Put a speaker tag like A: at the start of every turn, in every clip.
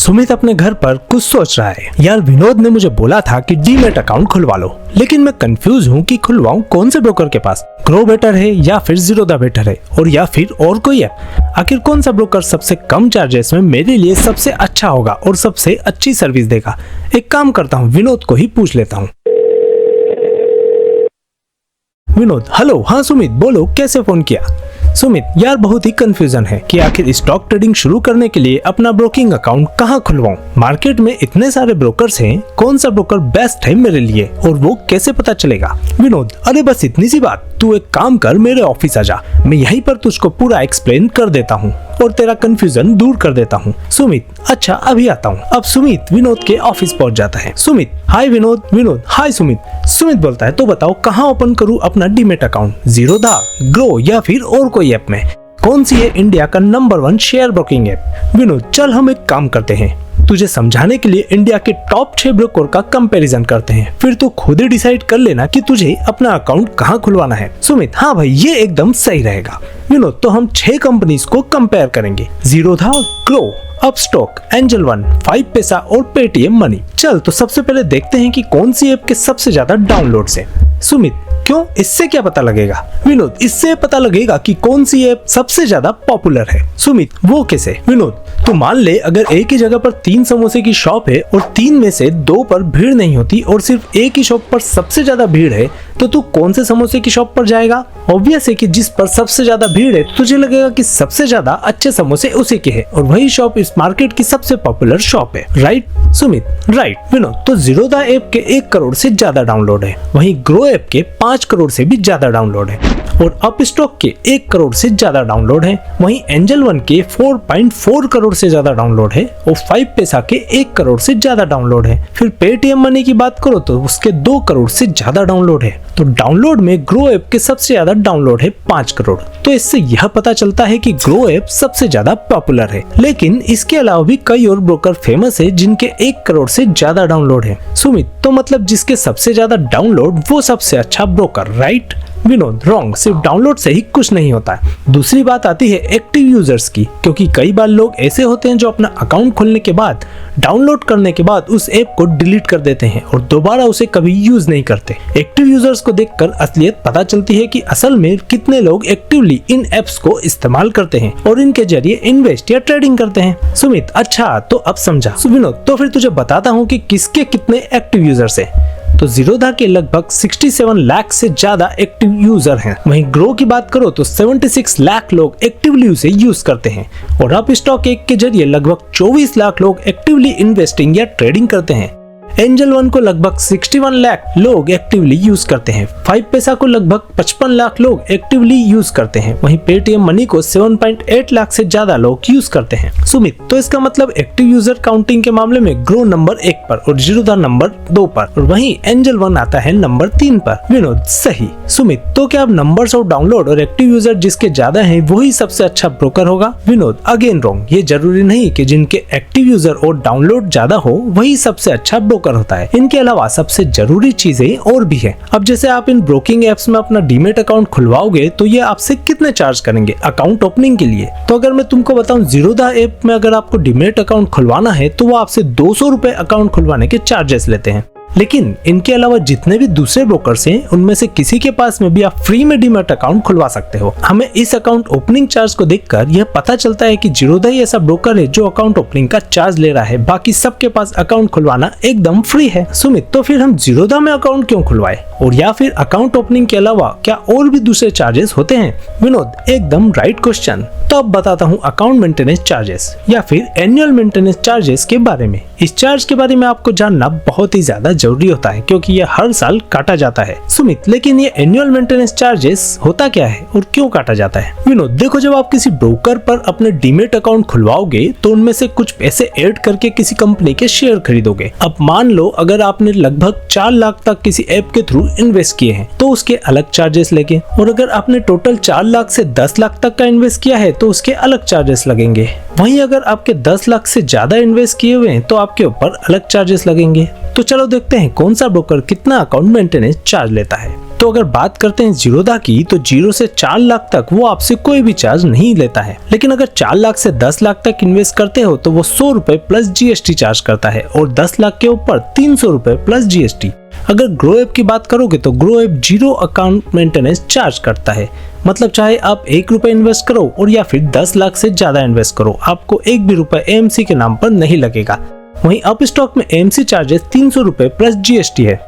A: सुमित अपने घर पर कुछ सोच रहा है। यार विनोद ने मुझे बोला था कि डीमैट अकाउंट खुलवा लो, लेकिन मैं कंफ्यूज हूँ कि खुलवाऊं कौन से ब्रोकर के पास। ग्रो बेटर है या फिर जीरोधा बेटर है और या फिर और कोई ऐप। आखिर कौन सा ब्रोकर सबसे कम चार्जेस में मेरे लिए सबसे अच्छा होगा और सबसे अच्छी सर्विस देगा। एक काम करता हूँ, विनोद को ही पूछ लेता हूँ। विनोद, हेलो। हाँ सुमित, बोलो कैसे फोन किया। सुमित, यार बहुत ही कंफ्यूजन है कि आखिर स्टॉक ट्रेडिंग शुरू करने के लिए अपना ब्रोकिंग अकाउंट कहाँ खुलवाऊं। मार्केट में इतने सारे ब्रोकर्स हैं, कौन सा ब्रोकर बेस्ट है मेरे लिए और वो कैसे पता चलेगा। विनोद, अरे बस इतनी सी बात, तू एक काम कर, मेरे ऑफिस आ जा, मैं यहीं पर तुझको पूरा एक्सप्लेन कर देता हूँ और तेरा कंफ्यूजन दूर कर देता हूँ। सुमित, अच्छा अभी आता हूँ। अब सुमित विनोद के ऑफिस पहुँच जाता है। सुमित, हाय विनोद। विनोद, हाय सुमित। सुमित बोलता है, तो बताओ कहाँ ओपन करूँ अपना डीमैट अकाउंट, जीरोधा, ग्रो या फिर और कोई ऐप में। कौन सी है इंडिया का number 1 share broking app. Vinod, चल हम एक काम करते हैं, तुझे समझाने के लिए इंडिया के टॉप 6 ब्रोकर का कंपैरिजन करते हैं, फिर तू खुद ही डिसाइड कर लेना कि तुझे अपना अकाउंट कहाँ खुलवाना है। सुमित, हाँ भाई ये एकदम सही रहेगा। विनोद, तो हम 6 कंपनीज को कंपेयर करेंगे, Zerodha, grow, Upstox, angel one, 5 पैसा और पेटीएम मनी। चल तो सबसे पहले देखते हैं कि कौन सी ऐप के सबसे ज्यादा डाउनलोड्स है। सुमित, क्यों, इससे क्या पता लगेगा। विनोद, इससे पता लगेगा कि कौन सी ऐप सबसे ज्यादा पॉपुलर है। सुमित, वो कैसे। विनोद, तो मान ले अगर एक ही जगह पर 3 समोसे की शॉप है और 3 में से 2 पर भीड़ नहीं होती और सिर्फ एक ही शॉप पर सबसे ज्यादा भीड़ है, तो तू कौन से समोसे की शॉप पर जाएगा। ऑब्वियस है कि जिस पर सबसे ज्यादा भीड़ है तुझे लगेगा कि सबसे ज्यादा अच्छे समोसे उसी के हैं और वही शॉप इस मार्केट की सबसे पॉपुलर शॉप है, राइट। सुमित, राइट। विनोद, तो जीरोधा ऐप के 1 करोड़ से ज्यादा डाउनलोड है, वहीं ग्रो ऐप के 5 करोड़ से भी ज्यादा डाउनलोड है और अपस्टॉक के 1 करोड़ से ज्यादा डाउनलोड है, वहीं एंजल वन के 4.4 करोड़ से ज्यादा डाउनलोड है और 5 पैसा के 1 करोड़ से ज्यादा डाउनलोड है। फिर पेटीएम मनी की बात करो तो उसके 2 करोड़ से ज्यादा डाउनलोड है। तो डाउनलोड में ग्रो ऐप के सबसे ज्यादा डाउनलोड है 5 करोड़। तो इससे यह पता चलता है कि ग्रो ऐप सबसे ज्यादा पॉपुलर है, लेकिन इसके अलावा भी कई और ब्रोकर फेमस है जिनके 1 करोड़ से ज्यादा डाउनलोड है। सुमित, तो मतलब जिसके सबसे ज्यादा डाउनलोड वो सबसे अच्छा ब्रोकर, राइट। विनोद, रॉन्ग, सिर्फ डाउनलोड से ही कुछ नहीं होता है। दूसरी बात आती है एक्टिव यूजर्स की, क्योंकि कई बार लोग ऐसे होते हैं जो अपना अकाउंट खोलने के बाद, डाउनलोड करने के बाद उस ऐप को डिलीट कर देते हैं और दोबारा उसे कभी यूज नहीं करते। एक्टिव यूजर्स को देखकर असलियत पता चलती है कि असल में कितने लोग एक्टिवली इन एप्स को इस्तेमाल करते हैं और इनके जरिए इन्वेस्ट या ट्रेडिंग करते हैं। सुमित, अच्छा तो अब समझा। विनोद, तो फिर तुझे बताता हूँ कि किसके कितने एक्टिव यूजर्स हैं। तो जीरोधा के लगभग 67 लाख से ज्यादा एक्टिव यूजर हैं। वहीं ग्रो की बात करो तो 76 लाख लोग एक्टिवली उसे यूज करते हैं और अपस्टॉक एक के जरिए लगभग 24 लाख लोग एक्टिवली इन्वेस्टिंग या ट्रेडिंग करते हैं। एंजल वन को लगभग 61 लाख लोग एक्टिवली यूज करते हैं। 5 पैसा को लगभग 55 लाख लोग एक्टिवली यूज करते हैं। वहीं पेटीएम मनी को 7.8 लाख से ज्यादा लोग यूज करते हैं। सुमित, तो इसका मतलब एक्टिव यूजर काउंटिंग के मामले में ग्रो नंबर 1 पर और जीरोधा नंबर 2 पर और वहीं एंजल वन आता है नंबर 3 पर। विनोद, सही। सुमित, तो क्या अब नंबर्स ऑफ डाउनलोड और एक्टिव यूजर जिसके ज्यादा है वही सबसे अच्छा ब्रोकर होगा। विनोद, अगेन रॉन्ग, ये जरूरी नहीं कि जिनके एक्टिव यूजर और डाउनलोड ज्यादा हो वही सबसे अच्छा ब्रोकर होता है। इनके अलावा सबसे जरूरी चीजें और भी है। अब जैसे आप इन ब्रोकिंग एप्स में अपना डीमैट अकाउंट खुलवाओगे तो ये आपसे कितने चार्ज करेंगे अकाउंट ओपनिंग के लिए। तो अगर मैं तुमको बताऊं, जीरोधा ऐप में अगर आपको डीमैट अकाउंट खुलवाना है तो वो आपसे 200 रुपए अकाउंट खुलवाने के चार्जेस लेते हैं। लेकिन इनके अलावा जितने भी दूसरे ब्रोकर्स हैं उनमें से किसी के पास में भी आप फ्री में डीमैट अकाउंट खुलवा सकते हो। हमें इस अकाउंट ओपनिंग चार्ज को देखकर यह पता चलता है कि जीरोधा ही ऐसा ब्रोकर है जो अकाउंट ओपनिंग का चार्ज ले रहा है, बाकी सबके पास अकाउंट खुलवाना एकदम फ्री है। सुमित, तो फिर हम जीरोधा में अकाउंट क्यों खुलवाए और या फिर अकाउंट ओपनिंग के अलावा क्या और भी दूसरे चार्जेस होते हैं। विनोद, एकदम राइट क्वेश्चन। तो अब बताता हूँ अकाउंट मेंटेनेंस चार्जेस या फिर एनुअल मेंटेनेंस चार्जेस के बारे में। इस चार्ज के बारे में आपको जानना बहुत ही ज्यादा जरूरी होता है क्योंकि ये हर साल काटा जाता है। सुमित, लेकिन ये एनुअल मेंटेनेंस चार्जेस होता क्या है और क्यों काटा जाता है। विनोद, देखो, जब आप किसी ब्रोकर पर अपने डीमैट अकाउंट खुलवाओगे तो उनमें से कुछ पैसे ऐड करके किसी कंपनी के शेयर खरीदोगे। अब मान लो अगर आपने लगभग 4 लाख तक किसी ऐप के थ्रू इन्वेस्ट किए हैं तो उसके अलग चार्जेस लगे और अगर आपने टोटल 4 लाख से 10 लाख तक का इन्वेस्ट किया है तो उसके अलग चार्जेस लगेंगे। वहीं अगर आपके 10 लाख से ज्यादा इन्वेस्ट किए हुए हैं तो आपके ऊपर अलग चार्जेस लगेंगे। तो चलो देखते हैं कौन सा ब्रोकर कितना अकाउंट मेंटेनेंस चार्ज लेता है। तो अगर बात करते हैं जीरोधा की, तो 0 से 4 लाख तक वो आपसे कोई भी चार्ज नहीं लेता है। लेकिन अगर 4 लाख से 10 लाख तक इन्वेस्ट करते हो तो वो 100 रुपए प्लस जीएसटी चार्ज करता है और 10 लाख के ऊपर 300 रुपए प्लस जीएसटी। अगर ग्रो ऐप की बात करोगे तो grow app 0 account maintenance charge करता है। मतलब चाहे आप 1 रुपए इन्वेस्ट करो और या फिर 10 लाख से ज्यादा इन्वेस्ट करो, आपको 1 भी रुपए एएमसी के नाम पर नहीं लगेगा। वहीं अपस्टॉक में एएमसी चार्जेस 300 रुपए प्लस जीएसटी है।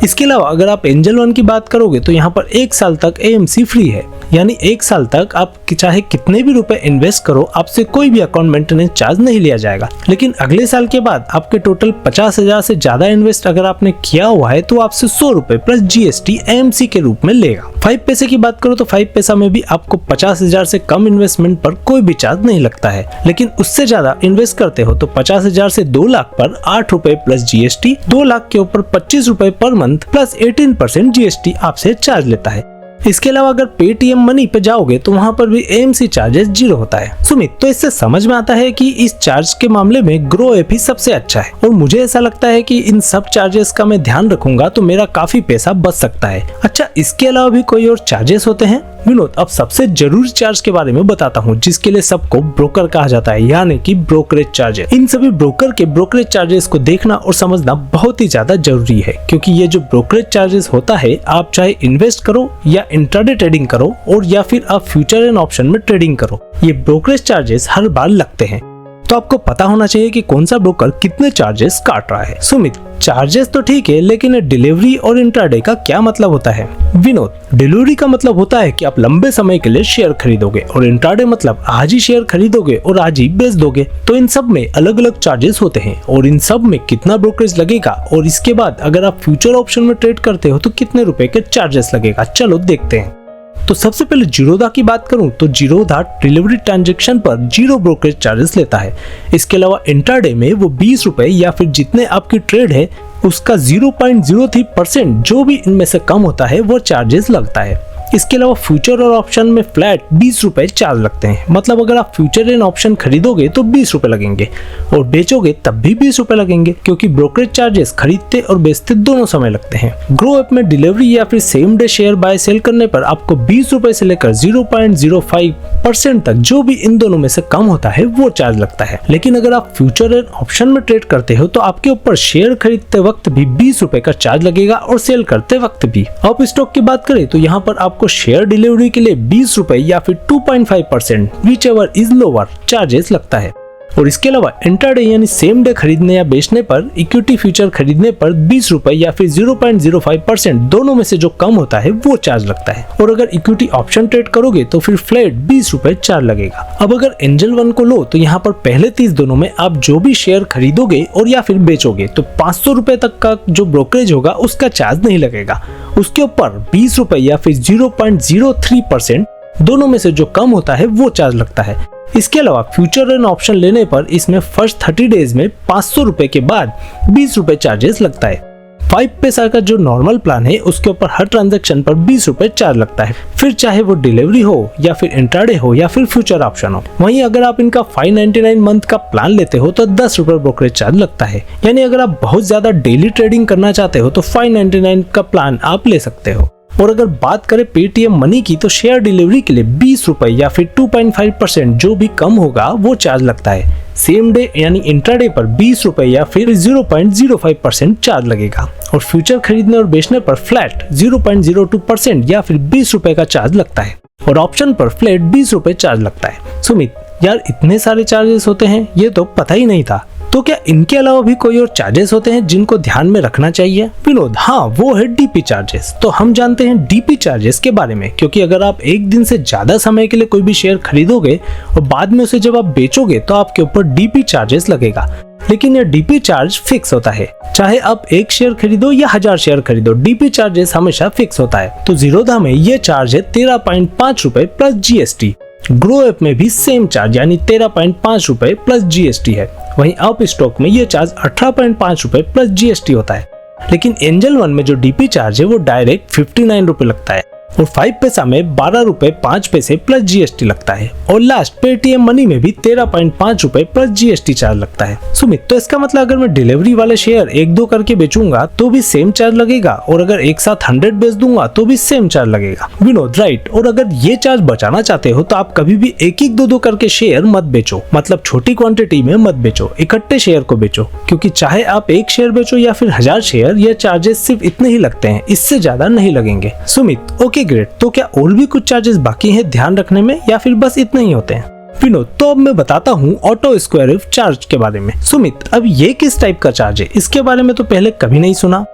A: इसके अलावा अगर आप एंजल वन की बात करोगे तो यहाँ पर 1 साल तक एएमसी फ्री है, यानी 1 साल तक आप चाहे कितने भी रुपए इन्वेस्ट करो, आपसे कोई भी अकाउंट मेंटेनेंस चार्ज नहीं लिया जाएगा। लेकिन अगले साल के बाद आपके टोटल 50,000 से ज्यादा इन्वेस्ट अगर आपने किया हुआ है तो आपसे 100 रुपए प्लस जीएसटी एएमसी के रूप में लेगा। 5 पैसे की बात करो तो 5 पैसा में भी आपको 50,000 से कम इन्वेस्टमेंट पर कोई भी चार्ज नहीं लगता है। लेकिन उससे ज्यादा इन्वेस्ट करते हो तो 50,000 से 2 लाख पर 8 रुपए प्लस जीएसटी, 2 लाख के ऊपर 25 रुपए पर मंथ प्लस 18% जीएसटी आपसे चार्ज लेता है। इसके अलावा अगर पेटीएम मनी पे जाओगे तो वहाँ पर भी एएमसी चार्जेस 0 होता है। सुमित, तो इससे समझ में आता है कि इस चार्ज के मामले में ग्रो ऐप ही सबसे अच्छा है और मुझे ऐसा लगता है कि इन सब चार्जेस का मैं ध्यान रखूंगा तो मेरा काफी पैसा बच सकता है। अच्छा, इसके अलावा भी कोई और चार्जेस होते हैं? विनोद, अब सबसे जरूरी चार्ज के बारे में बताता हूँ जिसके लिए सबको ब्रोकर कहा जाता है, यानी कि ब्रोकरेज चार्जेस। इन सभी ब्रोकर के ब्रोकरेज चार्जेस को देखना और समझना बहुत ही ज्यादा जरूरी है, क्योंकि ये जो ब्रोकरेज चार्जेस होता है, आप चाहे इन्वेस्ट करो या इंट्राडे ट्रेडिंग करो और या फिर आप फ्यूचर एंड ऑप्शन में ट्रेडिंग करो, ये ब्रोकरेज चार्जेस हर बार लगते हैं। तो आपको पता होना चाहिए कि कौन सा ब्रोकर कितने चार्जेस काट रहा है। सुमित, चार्जेस तो ठीक है, लेकिन डिलीवरी और इंट्राडे का क्या मतलब होता है? विनोद, डिलीवरी का मतलब होता है कि आप लंबे समय के लिए शेयर खरीदोगे और इंट्राडे मतलब आज ही शेयर खरीदोगे और आज ही बेच दोगे। तो इन सब में अलग अलग चार्जेस होते हैं और इन सब में कितना ब्रोकरेज लगेगा और इसके बाद अगर आप फ्यूचर ऑप्शन में ट्रेड करते हो तो कितने रुपए के चार्जेस लगेगा, चलो देखते हैं। तो सबसे पहले जीरोधा की बात करूं तो जीरोधा डिलीवरी ट्रांजैक्शन पर 0 ब्रोकरेज चार्जेस लेता है। इसके अलावा इंट्राडे में वो 20 रुपए या फिर जितने आपकी ट्रेड है उसका 0.03% जो भी इनमें से कम होता है वो चार्जेस लगता है। इसके अलावा फ्यूचर और ऑप्शन में फ्लैट 20 रुपए चार्ज लगते हैं। मतलब अगर आप फ्यूचर एंड ऑप्शन खरीदोगे तो 20 रुपए लगेंगे और बेचोगे तब भी 20 रुपए लगेंगे, क्योंकि ब्रोकरेज चार्जेस खरीदते और बेचते दोनों समय लगते हैं। ग्रो ऐप में डिलीवरी या फिर same day share buy sell करने पर आपको 20 रुपए से लेकर 0.05% तक जो भी इन दोनों में से कम होता है वो चार्ज लगता है। लेकिन अगर आप फ्यूचर एंड ऑप्शन में ट्रेड करते हो तो आपके ऊपर शेयर खरीदते वक्त भी 20 रुपए का चार्ज लगेगा और सेल करते वक्त भी। अब स्टॉक की बात करें तो यहाँ पर आपको शेयर डिलीवरी के लिए 20 रुपए या फिर 2.5% व्हिचएवर इज लोअर चार्जेस लगता है। और इसके अलावा इंट्राडे यानी सेम डे खरीदने या बेचने पर, इक्विटी फ्यूचर खरीदने पर 20 रुपए या फिर 0.05% दोनों में से जो कम होता है वो चार्ज लगता है। और अगर इक्विटी ऑप्शन ट्रेड करोगे तो फिर फ्लैट 20 रुपए चार्ज लगेगा। अब अगर एंजल वन को लो तो यहाँ पर पहले 30 दिनों में आप जो भी शेयर खरीदोगे और या फिर बेचोगे तो 500 रुपए तक का जो ब्रोकरेज होगा उसका चार्ज नहीं लगेगा। उसके ऊपर 20 रुपए या फिर 0.03% दोनों में से जो कम होता है वो चार्ज लगता है। इसके अलावा फ्यूचर एंड ऑप्शन लेने पर इसमें फर्स्ट 30 डेज में 500 रुपए के बाद 20 रुपए चार्जेस लगता है। 5 पैसा का जो नॉर्मल प्लान है उसके ऊपर हर ट्रांजैक्शन पर 20 रुपए चार्ज लगता है, फिर चाहे वो डिलीवरी हो या फिर इंट्राडे हो या फिर फ्यूचर ऑप्शन हो। वहीं अगर आप इनका 599 मंथ का प्लान लेते हो तो 10 रुपए ब्रोकरेज चार्ज लगता है। यानी अगर आप बहुत ज्यादा डेली ट्रेडिंग करना चाहते हो तो 599 का प्लान आप ले सकते हो। और अगर बात करें पेटीएम मनी की तो शेयर डिलीवरी के लिए 20 रुपए या फिर 2.5% जो भी कम होगा वो चार्ज लगता है। सेम डे यानी इंट्राडे पर 20 रुपए या फिर 0.05% चार्ज लगेगा और फ्यूचर खरीदने और बेचने पर फ्लैट 0.02% या फिर 20 रुपए का चार्ज लगता है और ऑप्शन पर फ्लैट 20 रुपए चार्ज लगता है। सुमित, यार इतने सारे चार्जेस होते हैं, ये तो पता ही नहीं था। तो क्या इनके अलावा भी कोई और चार्जेस होते हैं जिनको ध्यान में रखना चाहिए? विनोद, हाँ, वो है डीपी चार्जेस। तो हम जानते हैं डीपी चार्जेस के बारे में, क्योंकि अगर आप एक दिन से ज्यादा समय के लिए कोई भी शेयर खरीदोगे और बाद में उसे जब आप बेचोगे तो आपके ऊपर डीपी चार्जेस लगेगा। लेकिन यह डीपी चार्ज फिक्स होता है, चाहे आप 1 शेयर खरीदो या 1000 शेयर खरीदो, डीपी चार्जेस हमेशा फिक्स होता है। तो जीरोधा में ये चार्ज है 13.5 रुपए प्लस जीएसटी। ग्रो ऐप में भी सेम चार्ज यानी 13.5 रुपए प्लस जीएसटी है। वहीं अप स्टॉक में ये चार्ज 18.5 रुपए प्लस जीएसटी होता है। लेकिन एंजल वन में जो डीपी चार्ज है वो डायरेक्ट 59 रुपए लगता है। और 5 पैसा में 12 रुपए 5 पैसे प्लस जीएसटी लगता है। और लास्ट पेटीएम मनी में भी 13.5 रुपए प्लस जीएसटी चार्ज लगता है। सुमित, तो इसका मतलब अगर मैं डिलीवरी वाले शेयर 1-2 करके बेचूंगा तो भी सेम चार्ज लगेगा, और अगर एक साथ 100 बेच दूंगा तो भी सेम चार्ज लगेगा। विनोद, राइट। और अगर ये चार्ज बचाना चाहते हो तो आप कभी भी 1-2 करके शेयर मत बेचो, मतलब छोटी क्वांटिटी में मत बेचो, इकट्ठे शेयर को बेचो, क्योंकि चाहे आप 1 शेयर बेचो या फिर 1000 शेयर, ये चार्जेस सिर्फ इतने ही लगते हैं, इससे ज्यादा नहीं लगेंगे। Sumit, okay great. तो क्या और भी कुछ चार्जेस बाकी हैं ध्यान रखने में, या फिर बस इतने ही होते हैं? विनोद, तो अब मैं बताता हूँ ऑटो स्क्वायर वेव चार्ज के बारे में। सुमित, अब ये किस टाइप का चार्ज है? इसके बारे में तो पहले कभी नहीं सुना।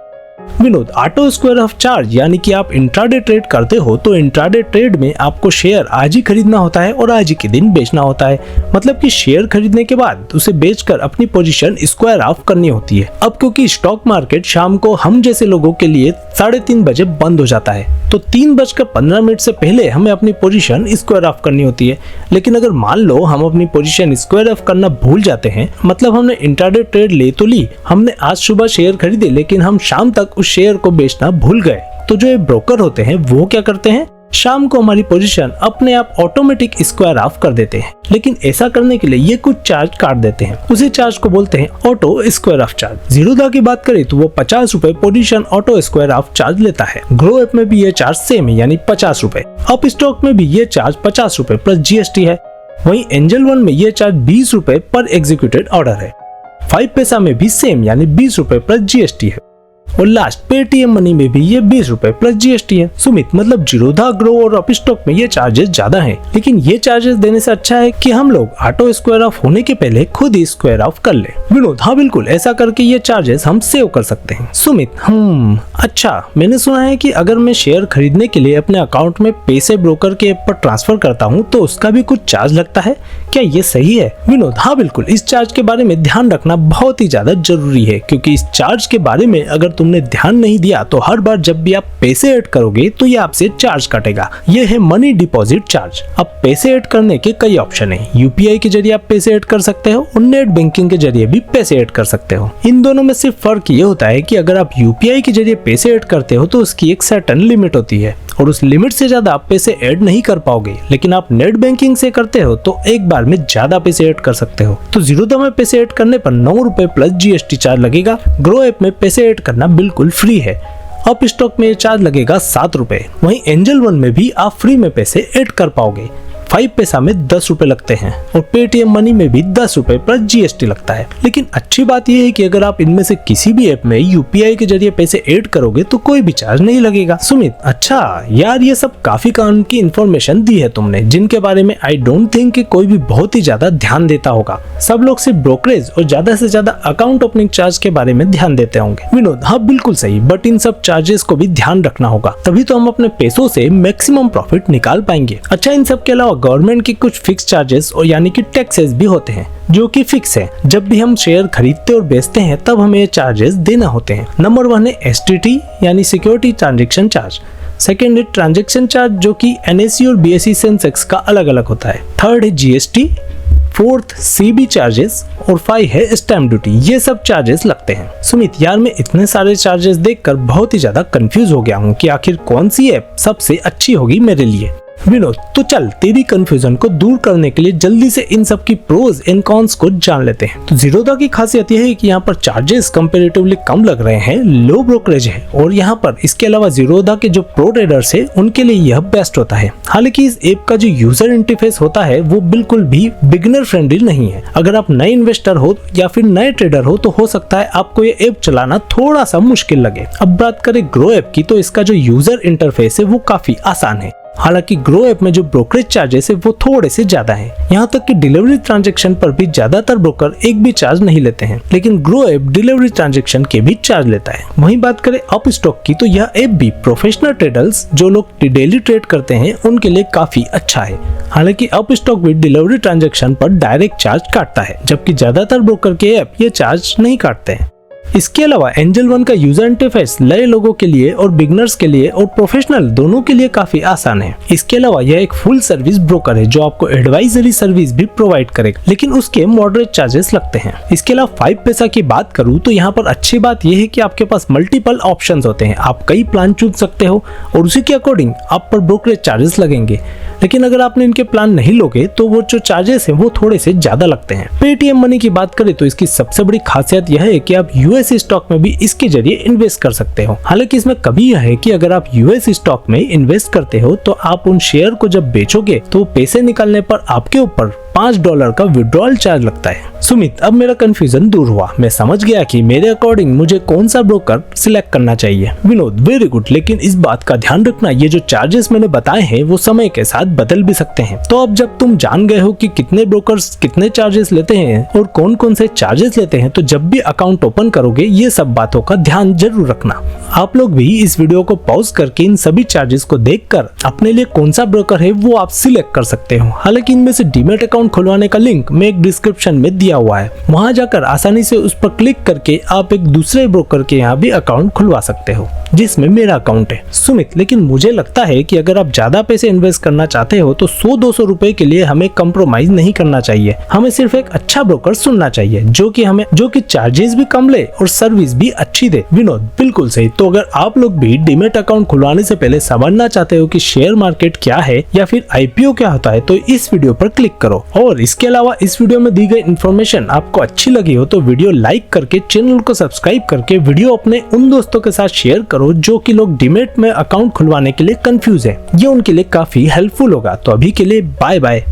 A: Vinod, auto square of charge यानी कि आप इंट्राडे ट्रेड करते हो तो इंट्राडे ट्रेड में आपको शेयर आज ही खरीदना होता है और आज ही के दिन बेचना होता है। मतलब कि शेयर खरीदने के बाद उसे बेचकर अपनी पोजीशन स्क्वायर ऑफ करनी होती है। अब क्योंकि स्टॉक मार्केट शाम को हम जैसे लोगों के लिए 3:30 बजे बंद हो जाता है, तो 3:15 से पहले हमें अपनी पोजीशन स्क्वायर ऑफ करनी होती है। लेकिन अगर मान लो हम अपनी पोजीशन स्क्वायर ऑफ करना भूल जाते हैं, मतलब हमने इंट्राडे ट्रेड ले तो ली, हमने आज सुबह शेयर खरीदे, लेकिन हम शाम तक उस शेयर को बेचना भूल गए, तो जो ये ब्रोकर होते हैं वो क्या करते हैं, शाम को हमारी पोजीशन अपने आप ऑटोमेटिक स्क्वायर ऑफ कर देते हैं। लेकिन ऐसा करने के लिए ये कुछ चार्ज काट देते हैं, उसी चार्ज को बोलते हैं auto square of charge. Zerodha की बात करें तो वो 50 रुपए position auto square of charge लेता है। ग्रो ऐप में भी ये चार्ज सेम है, यानी 50 रुपए। अप स्टॉक में भी ये चार्ज 50 रुपए प्लस जीएसटी है। वहीं एंजल वन में ये चार्ज 20 रुपए पर एग्जीक्यूटेड ऑर्डर है। 5 पैसा में भी सेम, यानी 20 रुपए प्लस जीएसटी है। और लास्ट पेटीएम मनी में भी ये 20 रुपए प्लस जीएसटी है। सुमित, मतलब जीरोधा, ग्रो और अप स्टॉक में ये चार्जेस ज्यादा हैं, लेकिन ये चार्जेस देने से अच्छा है कि हम लोग ऑटो स्क्वायर ऑफ होने के पहले खुद ही स्क्वायर ऑफ कर ले। विनोद, हाँ बिल्कुल, ऐसा करके ये चार्जेस हम सेव कर सकते हैं। सुमित, अच्छा, मैंने सुना है कि अगर मैं शेयर खरीदने के लिए अपने अकाउंट में पैसे ब्रोकर के ऐप पर ट्रांसफर करता हूँ तो उसका भी कुछ चार्ज लगता है, क्या ये सही है? विनोद, हाँ बिल्कुल, इस चार्ज के बारे में ध्यान रखना बहुत ही ज्यादा जरूरी है, क्योंकि इस चार्ज के बारे में अगर तुमने ध्यान नहीं दिया तो हर बार जब भी आप पैसे ऐड करोगे तो ये आपसे चार्ज काटेगा। ये है मनी डिपॉजिट चार्ज। अब पैसे ऐड करने के कई ऑप्शन है। यूपीआई के जरिए आप पैसे ऐड कर सकते हो और नेट बैंकिंग के जरिए भी पैसे ऐड कर सकते हो। इन दोनों में सिर्फ फर्क ये होता है कि अगर आप यूपीआई के जरिए पैसे ऐड करते हो तो उसकी एक सर्टेन लिमिट होती है और उस लिमिट से ज्यादा आप पैसे ऐड नहीं कर पाओगे। लेकिन आप नेट बैंकिंग से करते हो तो एक बार में ज्यादा पैसे ऐड कर सकते हो। तो जीरोधा में पैसे ऐड करने पर 9 रुपए प्लस जीएसटी चार्ज लगेगा। ग्रो ऐप में पैसे ऐड करना बिल्कुल फ्री है। अप स्टॉक में ये चार्ज लगेगा 7 रुपए। वहीं एंजल वन में भी आप फ्री में पैसे ऐड कर पाओगे। 5 पैसा में 10 रुपए लगते हैं और पेटीएम मनी में भी 10 रुपए प्लस जीएसटी लगता है। लेकिन अच्छी बात यह है कि अगर आप इनमें से किसी भी ऐप में यूपीआई के जरिए पैसे ऐड करोगे तो कोई भी चार्ज नहीं लगेगा। सुमित, अच्छा यार, ये सब काफी काम की इंफॉर्मेशन दी है तुमने, जिनके बारे में आई डोंट थिंक कि कोई भी बहुत ही ज्यादा ध्यान देता होगा। सब लोग सिर्फ ब्रोकरेज और ज्यादा से ज्यादा अकाउंट ओपनिंग चार्ज के बारे में ध्यान देते होंगे। विनोद, हाँ बिल्कुल सही, बट इन सब चार्जेस को भी ध्यान रखना होगा, तभी तो हम अपने पैसों से मैक्सिमम प्रॉफिट निकाल पाएंगे। अच्छा, इन सब के अलावा गवर्नमेंट की कुछ फिक्स चार्जेस और यानी कि टैक्सेस भी होते हैं जो कि फिक्स है। जब भी हम शेयर खरीदते और बेचते हैं तब हमें ये चार्जेस देना होते हैं। नंबर 1 है एसटीटी यानी सिक्योरिटी ट्रांजैक्शन चार्ज। सेकेंड है ट्रांजैक्शन चार्ज जो कि एनएसई और बीएसई सेंसेक्स का अलग अलग होता है। थर्ड है जीएसटी। फोर्थ सीबी चार्जेस और 5 है स्टैम्प ड्यूटी। ये सब चार्जेस लगते हैं। सुमित, यार मैं इतने सारे चार्जेस देखकर बहुत ही ज्यादा कंफ्यूज हो गया हूँ कि आखिर कौन सी ऐप सबसे अच्छी होगी मेरे लिए। विनोद, तो चल तेरी कंफ्यूजन को दूर करने के लिए जल्दी से इन सब की प्रोज एंड कॉन्स को जान लेते हैं। तो जीरोधा की खासियत यह है कि यहाँ पर चार्जेस कंपैरेटिवली कम लग रहे हैं, लो ब्रोकरेज है और यहाँ पर इसके अलावा जीरोधा के जो प्रो ट्रेडर्स है उनके लिए यह बेस्ट होता है। हालांकि इस ऐप का जो यूजर इंटरफेस होता है वो बिल्कुल भी बिगिनर फ्रेंडली नहीं है। अगर आप नए इन्वेस्टर हो या फिर नए ट्रेडर हो तो हो सकता है आपको ये ऐप चलाना थोड़ा सा मुश्किल लगे। अब बात करें ग्रो ऐप की तो इसका जो यूजर इंटरफेस है वो काफी आसान है। हालांकि ग्रो ऐप में जो ब्रोकरेज चार्जेस है वो थोड़े से ज्यादा हैं। यहाँ तक कि डिलीवरी ट्रांजैक्शन पर भी ज्यादातर ब्रोकर एक भी चार्ज नहीं लेते हैं, लेकिन ग्रो ऐप डिलीवरी ट्रांजैक्शन के भी चार्ज लेता है। वहीं बात करें अप स्टॉक की तो यह ऐप भी प्रोफेशनल ट्रेडर्स जो लोग डेली ट्रेड करते हैं उनके लिए काफी अच्छा है। हालांकि अप स्टॉक भी डिलीवरी ट्रांजैक्शन पर डायरेक्ट चार्ज काटता है, जबकि ज्यादातर ब्रोकर के ऐप ये चार्ज नहीं काटते हैं। इसके अलावा एंजल वन का यूजर इंटरफेस नए लोगों के लिए और बिगनर्स के लिए और प्रोफेशनल दोनों के लिए काफी आसान है। इसके अलावा यह एक फुल सर्विस ब्रोकर है जो आपको एडवाइजरी सर्विस भी प्रोवाइड करेगा, लेकिन उसके मॉडरेट चार्जेस लगते हैं। इसके अलावा 5 पैसा की बात करूँ तो यहाँ पर अच्छी बात यह है कि आपके पास मल्टीपल ऑप्शंस होते हैं, आप कई प्लान चुन सकते हो और उसी के अकॉर्डिंग आप पर ब्रोकरेज चार्जेस लगेंगे। लेकिन अगर आपने इनके प्लान नहीं लोगे तो वो जो चार्जेस हैं वो थोड़े से ज्यादा लगते हैं। पेटीएम मनी की बात करें तो इसकी सबसे बड़ी खासियत यह है कि आप यूएस स्टॉक में भी इसके जरिए इन्वेस्ट कर सकते हो। हालांकि इसमें कभी यह है कि अगर आप यूएस स्टॉक में इन्वेस्ट करते हो तो आप उन शेयर को जब बेचोगे तो पैसे निकालने पर आपके ऊपर $5 का विड्रॉल चार्ज लगता है। सुमित, अब मेरा कंफ्यूजन दूर हुआ, मैं समझ गया कि मेरे अकॉर्डिंग मुझे कौन सा ब्रोकर सिलेक्ट करना चाहिए। विनोद, वेरी गुड, लेकिन इस बात का ध्यान रखना ये जो चार्जेस मैंने बताए हैं वो समय के साथ बदल भी सकते हैं। तो अब जब तुम जान गए हो कि कितने ब्रोकर्स कितने चार्जेस लेते हैं और कौन कौन से चार्जेस लेते हैं, तो जब भी अकाउंट ओपन करोगे ये सब बातों का ध्यान जरूर रखना। आप लोग भी इस वीडियो को पॉज करके इन सभी चार्जेस को देखकर अपने लिए कौन सा ब्रोकर है वो आप सिलेक्ट कर सकते हो। हालांकि इनमें से डीमैट अकाउंट खुलवाने का लिंक मैं एक डिस्क्रिप्शन में दिया हुआ है, वहां जाकर आसानी से उस पर क्लिक करके आप एक दूसरे ब्रोकर के यहाँ भी अकाउंट खुलवा सकते हो जिसमें मेरा अकाउंट है। सुमित, लेकिन मुझे लगता है कि अगर आप ज्यादा पैसे इन्वेस्ट करना चाहते हो तो 100-200 रुपए के लिए हमें कंप्रोमाइज नहीं करना चाहिए। हमें सिर्फ एक अच्छा ब्रोकर चुनना चाहिए जो कि चार्जेस भी कम ले और सर्विस भी अच्छी दे। विनोद, बिल्कुल सही। तो अगर आप लोग भी डीमैट अकाउंट खुलवाने से पहले समझना चाहते हो कि शेयर मार्केट क्या है या फिर आईपीओ क्या होता है तो इस वीडियो पर क्लिक करो। और इसके अलावा इस वीडियो में दी गई इन्फॉर्मेशन आपको अच्छी लगी हो तो वीडियो लाइक करके चैनल को सब्सक्राइब करके वीडियो अपने उन दोस्तों के साथ शेयर करो जो कि लोग डीमैट में अकाउंट खुलवाने के लिए कंफ्यूज है। ये उनके लिए काफी हेल्पफुल होगा। तो अभी के लिए बाय बाय।